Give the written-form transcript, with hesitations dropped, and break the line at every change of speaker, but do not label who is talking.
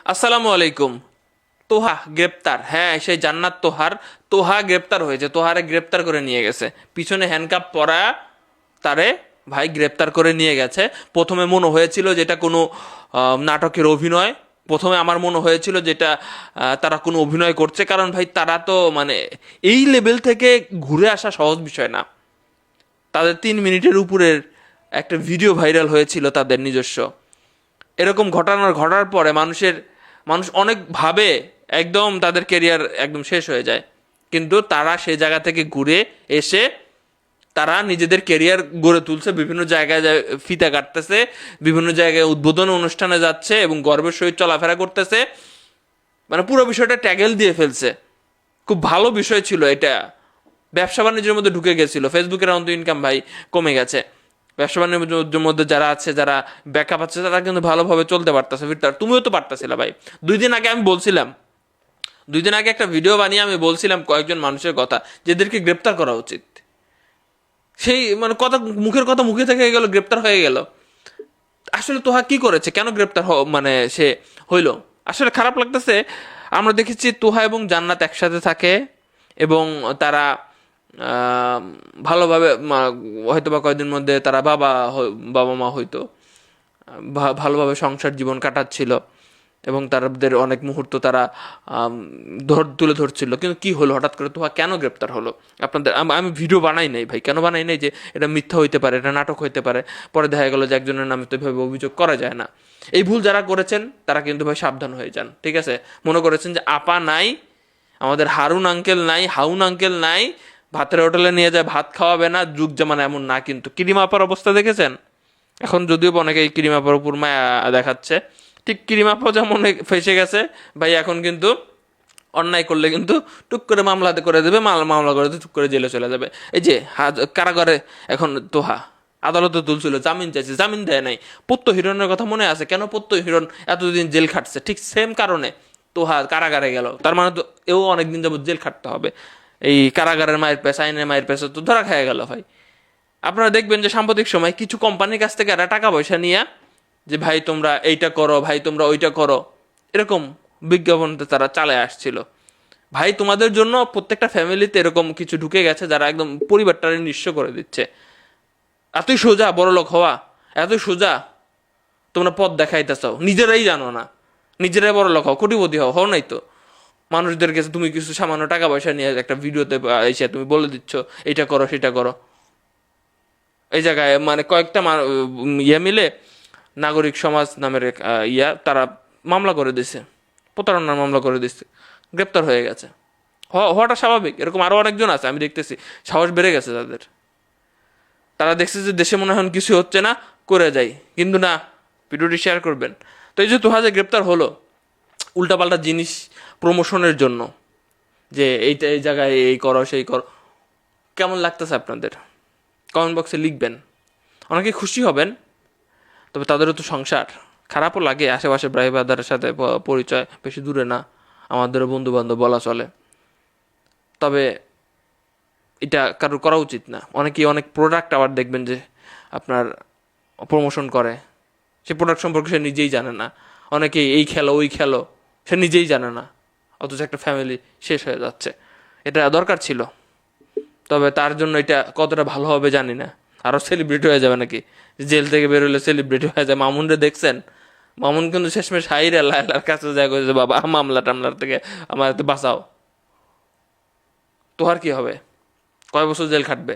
আসসালামু আলাইকুম। তোহা গ্রেপ্তার, হ্যাঁ সেই জান্নাত তোহার। তোহা গ্রেপ্তার হয়েছে, তোহারে গ্রেপ্তার করে নিয়ে গেছে, পিছনে হ্যান্ডকাপ পরা তারে ভাই গ্রেপ্তার করে নিয়ে গেছে। প্রথমে মনে হয়েছিল যেটা কোনো নাটকের অভিনয়। প্রথমে আমার মনে হয়েছিল যেটা তারা কোনো অভিনয় করছে, কারণ ভাই তারা তো মানে এই লেভেল থেকে ঘুরে আসা সহজ বিষয় না। তাদের 3 মিনিটের উপরের একটা ভিডিও ভাইরাল হয়েছিল তাদের নিজস্ব। এরকম ঘটার পরে মানুষ অনেক ভাবে একদম তাদের কেরিয়ার একদম শেষ হয়ে যায়, কিন্তু তারা সেই জায়গা থেকে ঘুরে এসে তারা নিজেদের কেরিয়ার গড়ে তুলছে, বিভিন্ন জায়গায় ফিতা কাটতেছে, বিভিন্ন জায়গায় উদ্বোধন অনুষ্ঠানে যাচ্ছে এবং গর্বের সহিত চলাফেরা করতেছে। মানে পুরো বিষয়টা ট্যাগেল দিয়ে ফেলছে। খুব ভালো বিষয় ছিল এটা। ব্যবসা বাণিজ্যের মধ্যে ঢুকে গেছিল, ফেসবুকের অন্ত ইনকাম ভাই কমে গেছে। ব্যবসা বাণিজ্যের মধ্যে যারা আছে, যারা ব্যাকআপ আছে, তারা কিন্তু ভালোভাবে চলতে পারতেছে। তুমিও তো পারতেছিলে ভাই। 2 দিন আগে আমি বলছিলাম, 2 দিন আগে একটা ভিডিও বানিয়ে আমি বলছিলাম কয়েকজন মানুষের কথা, যেদেরকে গ্রেপ্তার করা উচিত। সেই মানে কথা, মুখের কথা মুখে থেকে গেল, গ্রেপ্তার হয়ে গেল। আসলে তোহা কি করেছে, কেন গ্রেপ্তার মানে সে হইল? আসলে খারাপ লাগতেছে। আমরা দেখেছি তোহা এবং জান্নাত একসাথে থাকে এবং তারা আহ, ভালোভাবে হয়তো বা কয়েকদিন মধ্যে তারা বাবা মা হইতো, ভালোভাবে সংসার জীবন কাটাচ্ছিল এবং তাদের অনেক মুহূর্ত তারা তুলে ধরছিল। কিন্তু কি হলো হঠাৎ করে, তোহা কেন গ্রেপ্তার হলো? আপনাদের আমি ভিডিও বানাই নাই ভাই, কেন বানাই নাই? যে এটা মিথ্যা হইতে পারে, এটা নাটক হইতে পারে। পরে দেখা গেলো যে একজনের নামে তো এভাবে অভিযোগ করা যায় না। এই ভুল যারা করেছেন তারা কিন্তু ভাই সাবধান হয়ে যান, ঠিক আছে? মনে করেছেন যে আপা নাই, আমাদের হারুন আঙ্কেল নাই, হাউন আঙ্কেল নাই, ভাতের হোটেলে নিয়ে যায় ভাত খাওয়াবে না, যুগ জামান এমন না। কিন্তু ক্রিম আপার অবস্থা দেখেছেন? এখন যদিও অনেকে এই ক্রিম আপার উপর মায়া দেখাচ্ছে, ঠিক ক্রিম আপা যেমন ফেসে গেছে ভাই। এখন কিন্তু অন্যায় করলে কিন্তু টুক করে মামলাতে করে দেবে, মামলা করে টুক করে জেলে চলে যাবে। এই যে কারাগারে এখন তোহা আদালতে তুলছিল, জামিন চাইছে, জামিন দেয় নাই। পত্য হিরণের কথা মনে আছে? কেন পত্য হিরণ এতদিন জেল খাটছে? ঠিক সেম কারণে তোহা কারাগারে গেল। তার মানে তো এও অনেকদিন যাবত জেল খাটতে হবে। এই কারাগারের মায়ের পেশ, আইনের মায়ের পেশে তো ধরা খেয়ে গেল ভাই। আপনারা দেখবেন যে সাম্প্রতিক সময় কিছু কোম্পানির কাছ থেকে এরা টাকা পয়সা নিয়ে, যে ভাই তোমরা এইটা করো, ভাই তোমরা ওইটা করো, এরকম বিজ্ঞাপনতে তারা চালায় আসছিল। ভাই তোমাদের জন্য প্রত্যেকটা ফ্যামিলিতে এরকম কিছু ঢুকে গেছে, যারা একদম পরিবারটারে নিঃস্ব করে দিচ্ছে। এতই সোজা বড় লোক হওয়া, এতই সোজা। তোমরা পথ দেখাইতেছ, নিজেরাই জানো না, নিজেরাই বড় লোক হও, কোটিপতি হও নাই তো। মানুষদের কাছে তুমি কিছু সামান্য টাকা পয়সা নিয়ে একটা ভিডিওতে এসে তুমি বলে দিচ্ছ এটা করো সেটা করো। এই জায়গায় মানে কয়েকটা মিলে নাগরিক সমাজ নামের তারা মামলা করে দিছে, প্রতারণার মামলা করে দিচ্ছে, গ্রেপ্তার হয়ে গেছে। হওয়াটা স্বাভাবিক। এরকম আরও অনেকজন আছে, আমি দেখতেছি সাহস বেড়ে গেছে তাদের। তারা দেখছে যে দেশে মনে হয় কিছু হচ্ছে না, করে যায়। কিন্তু না, ভিডিওটি শেয়ার করবেন। তো এই যে তোহা যে গ্রেপ্তার হলো উল্টাপাল্টা জিনিস প্রমোশনের জন্য, যে এইটা এই জায়গায় এই করো সেই করো, কেমন লাগতেছে আপনাদের? কমেন্ট বক্সে লিখবেন। অনেকে খুশি হবেন, তবে তাদেরও তো সংসার। খারাপও লাগে, আশেপাশে ভাই বাদারের সাথে পরিচয় বেশি দূরে না, আমাদেরও বন্ধু বান্ধব বলা চলে। তবে এটা কারোর করা উচিত না। অনেকেই অনেক প্রোডাক্ট আবার দেখবেন যে আপনার প্রমোশন করে, সে প্রোডাক্ট সম্পর্কে সে নিজেই জানে না। অনেকেই এই খেলো ওই খেলো, সে নিজেই জানে না, অথচ একটা ফ্যামিলি শেষ হয়ে যাচ্ছে। এটা দরকার ছিল, তবে তার জন্য এটা কতটা ভালো হবে জানি না। আরও সেলিব্রিটি হয়ে যাবে নাকি? জেল থেকে বেরোলে সেলিব্রিটি হয়ে যায়। মামুনরে দেখছেন? মামুন কিন্তু শেষমেশ হাইরে লাইলার কাছে যায়, কইছে বাবা মামলা টামলার থেকে আমার বাঁচাও। তোহার কি হবে? কয় বছর জেল খাটবে?